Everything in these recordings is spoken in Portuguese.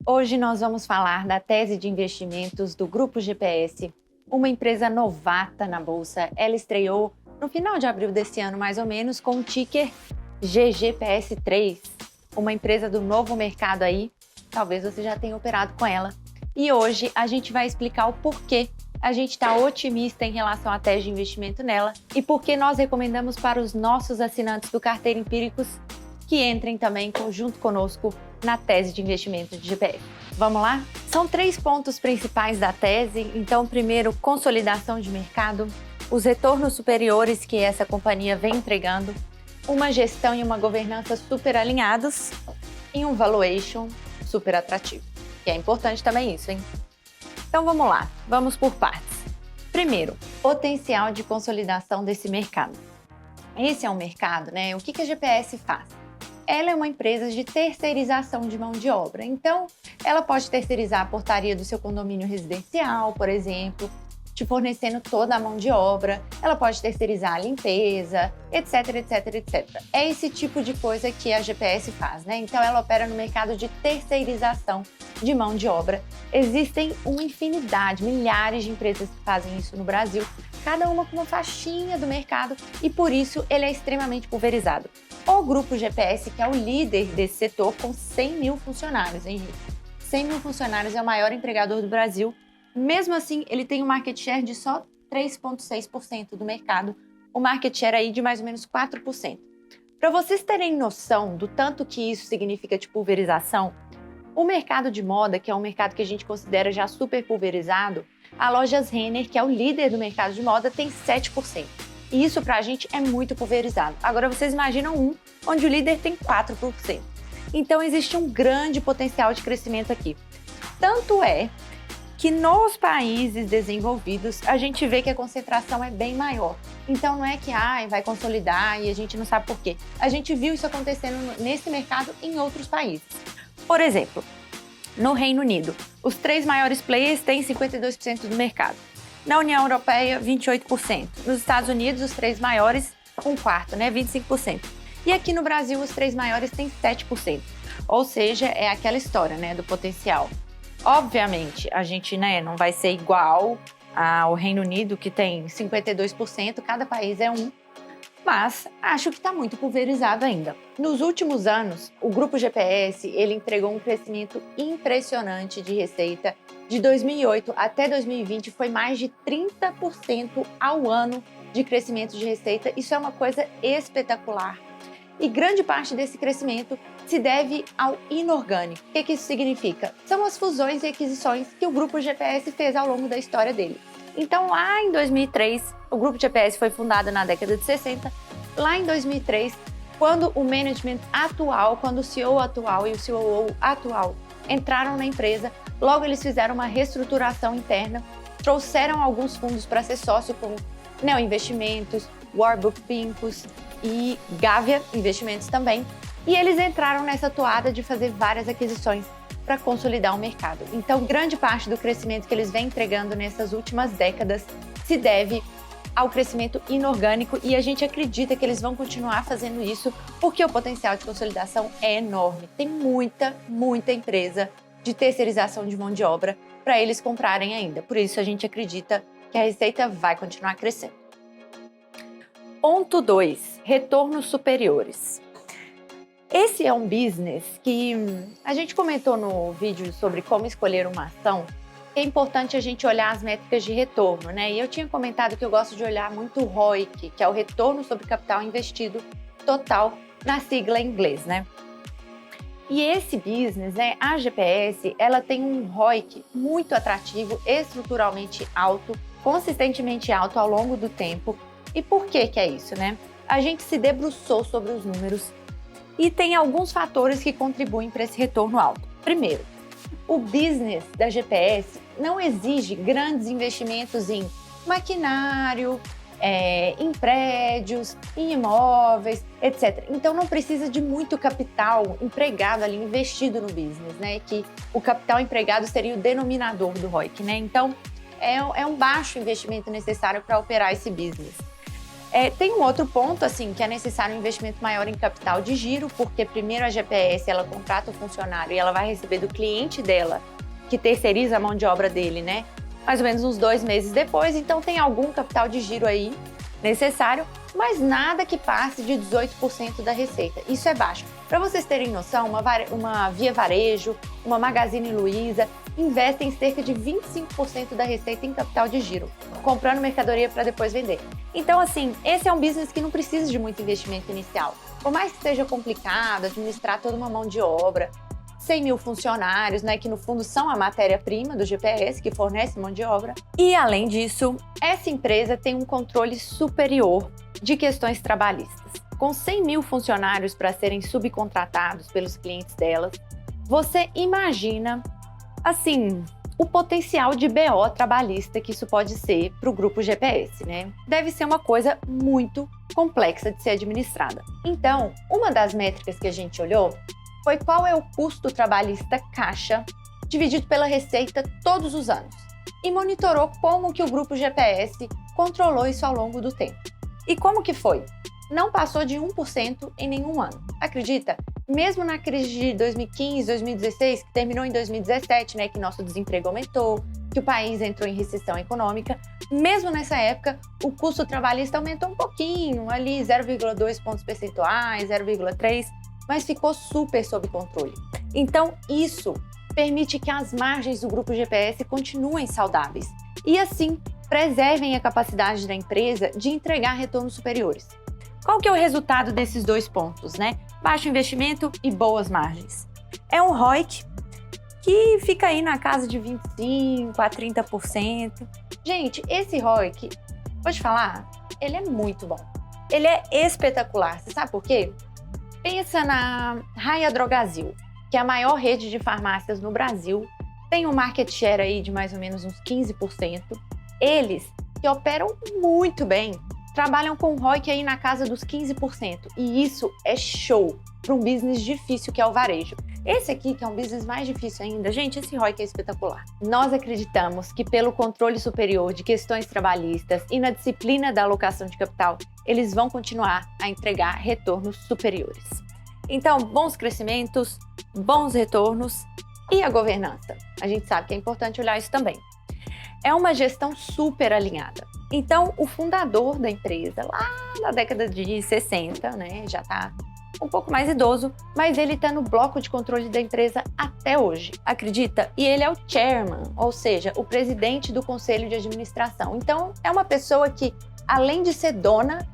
Hoje nós vamos falar da tese de investimentos do Grupo GPS, uma empresa novata na Bolsa. Ela estreou no final de abril desse ano, mais ou menos, com o ticker GGPS3, uma empresa do novo mercado aí. Talvez você já tenha operado com ela. E hoje a gente vai explicar o porquê a gente está otimista em relação à tese de investimento nela e por que nós recomendamos para os nossos assinantes do Carteira Empíricos que entrem também junto conosco na tese de investimento de GPS. Vamos lá? São 3 pontos principais da tese. Então, primeiro, consolidação de mercado, os retornos superiores que essa companhia vem entregando, uma gestão e uma governança super alinhados e um valuation super atrativo. Que é importante também isso, hein? Então vamos lá, vamos por partes. Primeiro, potencial de consolidação desse mercado. Esse é um mercado, né? O que a GPS faz? Ela é uma empresa de terceirização de mão de obra. Então, ela pode terceirizar a portaria do seu condomínio residencial, por exemplo, te fornecendo toda a mão de obra. Ela pode terceirizar a limpeza, etc, etc, etc. É esse tipo de coisa que a GPS faz, né? Então, ela opera no mercado de terceirização de mão de obra. Existem uma infinidade, milhares de empresas que fazem isso no Brasil, cada uma com uma faixinha do mercado e, por isso, ele é extremamente pulverizado. O Grupo GPS, que é o líder desse setor, com 100 mil funcionários, hein, gente? 100 mil funcionários é o maior empregador do Brasil. Mesmo assim, ele tem um market share de só 3,6% do mercado, um market share aí de mais ou menos 4%. Para vocês terem noção do tanto que isso significa de pulverização, o mercado de moda, que é um mercado que a gente considera já super pulverizado, a Lojas Renner, que é o líder do mercado de moda, tem 7%. E isso para a gente é muito pulverizado. Agora vocês imaginam onde o líder tem 4%. Então existe um grande potencial de crescimento aqui. Tanto é que nos países desenvolvidos a gente vê que a concentração é bem maior. Então não é que vai consolidar e a gente não sabe por quê. A gente viu isso acontecendo nesse mercado em outros países. Por exemplo, no Reino Unido, os 3 maiores players têm 52% do mercado. Na União Europeia, 28%. Nos Estados Unidos, os 3 maiores, 1/4, né? 25%. E aqui no Brasil, os 3 maiores têm 7%. Ou seja, é aquela história, né, do potencial. Obviamente, a gente, né, não vai ser igual ao Reino Unido, que tem 52%, cada país é um. Mas acho que está muito pulverizado ainda. Nos últimos anos, o Grupo GPS ele entregou um crescimento impressionante de receita. De 2008 até 2020 foi mais de 30% ao ano de crescimento de receita. Isso é uma coisa espetacular. E grande parte desse crescimento se deve ao inorgânico. O que isso significa? São as fusões e aquisições que o Grupo GPS fez ao longo da história dele. Então, lá em 2003, o Grupo GPS foi fundado na década de 60. Lá em 2003, quando o management atual, quando o CEO atual e o COO atual entraram na empresa, logo eles fizeram uma reestruturação interna, trouxeram alguns fundos para ser sócio, como Neo Investimentos, Warburg Pincus e Gávea Investimentos também. E eles entraram nessa toada de fazer várias aquisições para consolidar o mercado. Então, grande parte do crescimento que eles vêm entregando nessas últimas décadas se deve ao crescimento inorgânico e a gente acredita que eles vão continuar fazendo isso porque o potencial de consolidação é enorme. Tem muita empresa de terceirização de mão de obra para eles comprarem ainda. Por isso, a gente acredita que a receita vai continuar crescendo. Ponto 2. Retornos superiores. Esse é um business que a gente comentou no vídeo sobre como escolher uma ação. É importante a gente olhar as métricas de retorno, né? E eu tinha comentado que eu gosto de olhar muito o ROIC, que é o retorno sobre capital investido total, na sigla em inglês, né? E esse business, né, a GPS, ela tem um ROIC muito atrativo, estruturalmente alto, consistentemente alto ao longo do tempo. E por que é isso, né? A gente se debruçou sobre os números e tem alguns fatores que contribuem para esse retorno alto. Primeiro, o business da GPS não exige grandes investimentos em maquinário, em prédios, em imóveis, etc. Então não precisa de muito capital empregado ali, investido no business, né? Que o capital empregado seria o denominador do ROIC, né? Então é um baixo investimento necessário para operar esse business. Tem um outro ponto, assim, que é necessário um investimento maior em capital de giro, porque primeiro a GPS, ela contrata o funcionário e ela vai receber do cliente dela, que terceiriza a mão de obra dele, né? Mais ou menos uns 2 meses depois, então tem algum capital de giro aí necessário, mas nada que passe de 18% da receita. Isso é baixo. Para vocês terem noção, uma Via Varejo, uma Magazine Luiza investem cerca de 25% da receita em capital de giro, comprando mercadoria para depois vender. Então, assim, esse é um business que não precisa de muito investimento inicial. Por mais que seja complicado administrar toda uma mão de obra, 100 mil funcionários, né, que no fundo são a matéria-prima do GPS, que fornece mão de obra. E, além disso, essa empresa tem um controle superior de questões trabalhistas. Com 100 mil funcionários para serem subcontratados pelos clientes delas, você imagina, assim, o potencial de BO trabalhista que isso pode ser para o grupo GPS, né? Deve ser uma coisa muito complexa de ser administrada. Então, uma das métricas que a gente olhou foi qual é o custo trabalhista caixa dividido pela receita todos os anos e monitorou como que o grupo GPS controlou isso ao longo do tempo. E como que foi? Não passou de 1% em nenhum ano. Acredita? Mesmo na crise de 2015, 2016, que terminou em 2017, né, que nosso desemprego aumentou, que o país entrou em recessão econômica, mesmo nessa época, o custo trabalhista aumentou um pouquinho, ali 0,2 pontos percentuais, 0,3, mas ficou super sob controle. Então, isso permite que as margens do grupo GPS continuem saudáveis e, assim, preservem a capacidade da empresa de entregar retornos superiores. Qual que é o resultado desses 2 pontos, né? Baixo investimento e boas margens. É um ROIC que fica aí na casa de 25% a 30%. Gente, esse ROIC, vou te falar, ele é muito bom. Ele é espetacular. Você sabe por quê? Pensa na Raia Drogasil, que é a maior rede de farmácias no Brasil, tem um market share aí de mais ou menos uns 15%. Eles, que operam muito bem, trabalham com ROIC aí na casa dos 15%. E isso é show para um business difícil que é o varejo. Esse aqui, que é um business mais difícil ainda, gente, esse ROIC é espetacular. Nós acreditamos que pelo controle superior de questões trabalhistas e na disciplina da alocação de capital, eles vão continuar a entregar retornos superiores. Então, bons crescimentos, bons retornos e a governança. A gente sabe que é importante olhar isso também. É uma gestão super alinhada. Então, o fundador da empresa, lá na década de 60, né, já está um pouco mais idoso, mas ele está no bloco de controle da empresa até hoje, acredita? E ele é o chairman, ou seja, o presidente do conselho de administração. Então, é uma pessoa que, além de ser dona,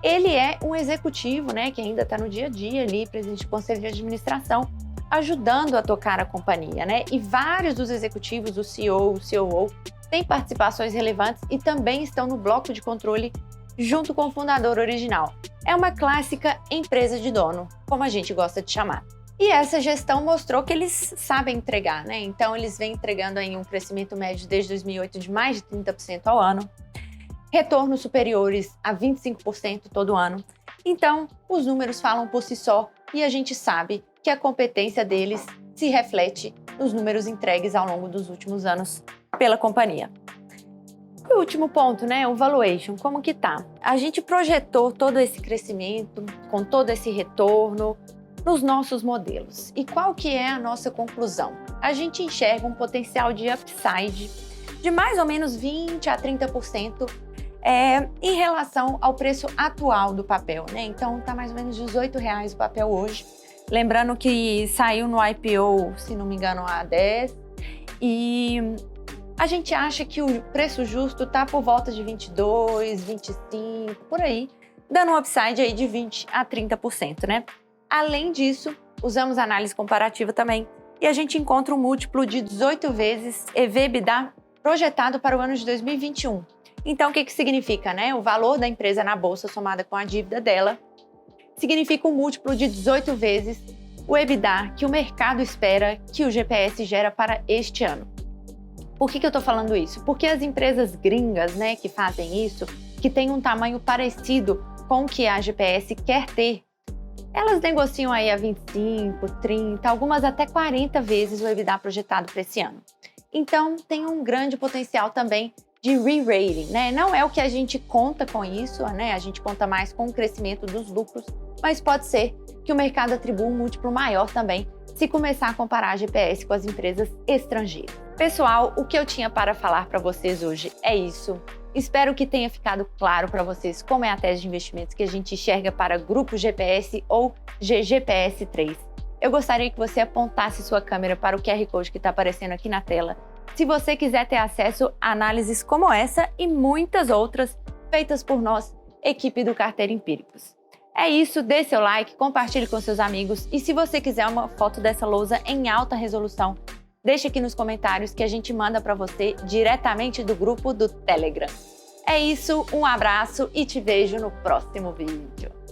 ele é um executivo, né, que ainda está no dia a dia ali, presidente do conselho de administração, ajudando a tocar a companhia, né? E vários dos executivos, o CEO, o COO, têm participações relevantes e também estão no bloco de controle junto com o fundador original. É uma clássica empresa de dono, como a gente gosta de chamar. E essa gestão mostrou que eles sabem entregar, né? Então, eles vêm entregando aí um crescimento médio desde 2008 de mais de 30% ao ano, retornos superiores a 25% todo ano. Então, os números falam por si só e a gente sabe que a competência deles se reflete nos números entregues ao longo dos últimos anos pela companhia. E o último ponto, né, o valuation, como que tá? A gente projetou todo esse crescimento, com todo esse retorno, nos nossos modelos. E qual que é a nossa conclusão? A gente enxerga um potencial de upside de mais ou menos 20% a 30% em relação ao preço atual do papel, né? Então, tá mais ou menos R$18 o papel hoje. Lembrando que saiu no IPO, se não me engano, a 10. E a gente acha que o preço justo está por volta de 22, 25, por aí, dando um upside aí de 20% a 30%, né? Além disso, usamos análise comparativa também e a gente encontra um múltiplo de 18 vezes EV/EBITDA projetado para o ano de 2021. Então, o que significa, né? O valor da empresa na bolsa somada com a dívida dela significa um múltiplo de 18 vezes o EBITDA que o mercado espera que o GPS gera para este ano. Por que eu estou falando isso? Porque as empresas gringas, né, que fazem isso, que têm um tamanho parecido com o que a GPS quer ter, elas negociam aí a 25, 30, algumas até 40 vezes o EBITDA projetado para esse ano. Então, tem um grande potencial também de re-rating, né? Não é o que a gente conta com isso, né? A gente conta mais com o crescimento dos lucros, mas pode ser que o mercado atribua um múltiplo maior também se começar a comparar a GPS com as empresas estrangeiras. Pessoal, o que eu tinha para falar para vocês hoje é isso. Espero que tenha ficado claro para vocês como é a tese de investimentos que a gente enxerga para Grupo GPS ou GGPS3. Eu gostaria que você apontasse sua câmera para o QR Code que está aparecendo aqui na tela, se você quiser ter acesso a análises como essa e muitas outras feitas por nós, equipe do Carteira Empíricos. É isso, dê seu like, compartilhe com seus amigos e se você quiser uma foto dessa lousa em alta resolução, deixe aqui nos comentários que a gente manda para você diretamente do grupo do Telegram. É isso, um abraço e te vejo no próximo vídeo.